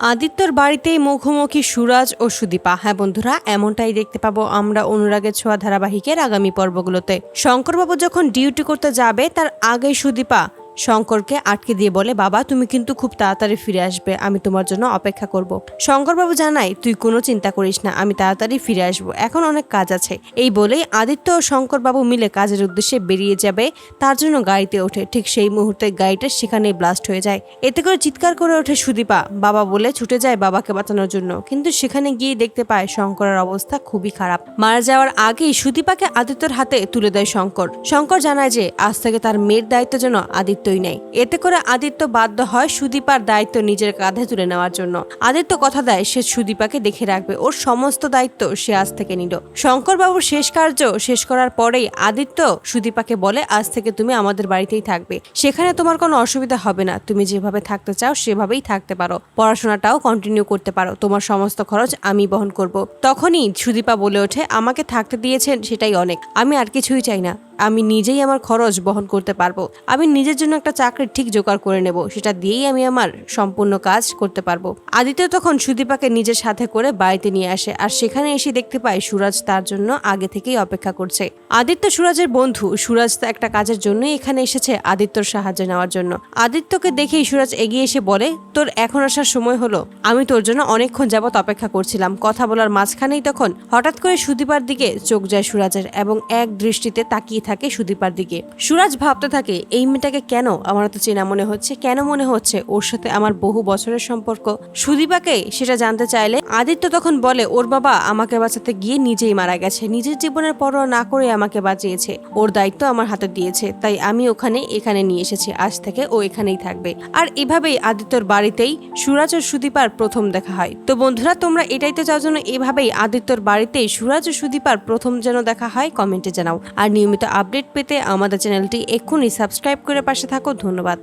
আদিত্যর বাড়িতেই মুখোমুখি সুরাজ ও সুদীপা। হ্যাঁ বন্ধুরা, এমনটাই দেখতে পাবো আমরা অনুরাগের ছোঁয়া ধারাবাহিকের আগামী পর্বগুলোতে। শঙ্করবাবু যখন ডিউটি করতে যাবে তার আগে সুদীপা শঙ্করকে আটকে দিয়ে বলে, বাবা তুমি কিন্তু খুব তাড়াতাড়ি ফিরে আসবে, আমি তোমার জন্য অপেক্ষা করব। শঙ্করবাবু জানায়, তুই কোনো চিন্তা করিস না, আমি তাড়াতাড়ি ফিরে আসবো, এখন অনেক কাজ আছে। এই বলেই আদিত্য ও শঙ্করবাবু মিলে কাজের উদ্দেশ্যে বেরিয়ে যাবে, তার জন্য গাড়িতে ওঠে। ঠিক সেই মুহূর্তে গাড়িটা সেখানেই ব্লাস্ট হয়ে যায়। এতে করে চিৎকার করে ওঠে সুদীপা, বাবা বলে ছুটে যায় বাবাকে বাঁচানোর জন্য। কিন্তু সেখানে গিয়ে দেখতে পায় শঙ্করের অবস্থা খুবই খারাপ। মারা যাওয়ার আগেই সুদীপাকে আদিত্যর হাতে তুলে দেয় শঙ্কর। শঙ্কর জানায় যে আজ থেকে তার মেয়ের দায়িত্ব যেন আদিত্যই নেয়। এতে করে আদিত্য বাধ্য হয় সুদীপার দায়িত্ব নিজের কাঁধে তুলে নেওয়ার জন্য। আদিত্য কথা দেয় সে সুদীপাকে দেখে রাখবে, ওর সমস্ত দায়িত্ব সে আজ থেকে নিল। শঙ্করবাবুর শেষ কার্য শেষ করার পরেই আদিত্য সুদীপাকে বলে, আজ থেকে তুমি আমাদের বাড়িতেই থাকবে, সেখানে তোমার কোনো অসুবিধা হবে না, তুমি যেভাবে থাকতে চাও সেভাবেই থাকতে পারো, পড়াশোনাটাও কন্টিনিউ করতে পারো, তোমার সমস্ত খরচ আমি বহন করব। তখনই সুদীপা বলে ওঠে, আমাকে থাকতে দিয়েছেন সেটাই অনেক, আমি আর কিছুই চাই না, আমি নিজেই আমার খরচ বহন করতে পারবো, আমি নিজের জন্য একটা চাকরি ঠিক জোগাড় করে নেব, সেটা দিয়েই আমি আমার সম্পূর্ণ কাজ করতে পারবো। আদিত্য তখন সুদীপাকে নিজের সাথে করে বাড়িতে নিয়ে আসে, আর সেখানে এসে দেখতে পায় সুরাজ তার জন্য আগে থেকেই অপেক্ষা করছে। আদিত্য সুরাজের বন্ধু, সুরাজ একটা কাজের জন্যই এখানে এসেছে আদিত্যর সাহায্য নেওয়ার জন্য। আদিত্যকে দেখেই সুরাজ এগিয়ে এসে বলে, তোর এখন আসার সময় হলো, আমি তোর জন্য অনেকক্ষণ যাবত অপেক্ষা করছিলাম। কথা বলার মাঝখানেই তখন হঠাৎ করে সুদীপার দিকে চোখ যায় সুরাজের, এবং এক দৃষ্টিতে তাকিয়ে থাকে সুদীপার দিকে। সুরাজ ভাবতে থাকে, এই মেয়েটাকে কেন আমার তো চেনা মনে হচ্ছে, কেন মনে হচ্ছে ওর সাথে আমার বহু বছরের সম্পর্ক। সুদীপাকে সেটা জানতে চাইলে আদিত্য তখন বলে, ওর বাবা আমাকে বাঁচাতে গিয়ে নিজেই মারা গেছে, নিজের জীবনের পরোয়া না করে আমাকে বাঁচিয়েছে, ওর দায়িত্ব আমার হাতে দিয়েছে, তাই আমি এখানে নিয়ে এসেছি, আজ থেকে ও এখানেই থাকবে। আর এভাবেই আদিত্যর বাড়িতেই সুরাজ ও সুদীপার প্রথম দেখা হয়। তো বন্ধুরা, তোমরা এটাই তো চাও যেন এভাবেই আদিত্যর বাড়িতেই সুরাজ ও সুদীপার প্রথম যেন দেখা হয়, কমেন্টে জানাও। আর নিয়মিত আপডেট পেতে আমাদের চ্যানেলটি এক্ষুনি সাবস্ক্রাইব করে পাশে থাকো। ধন্যবাদ।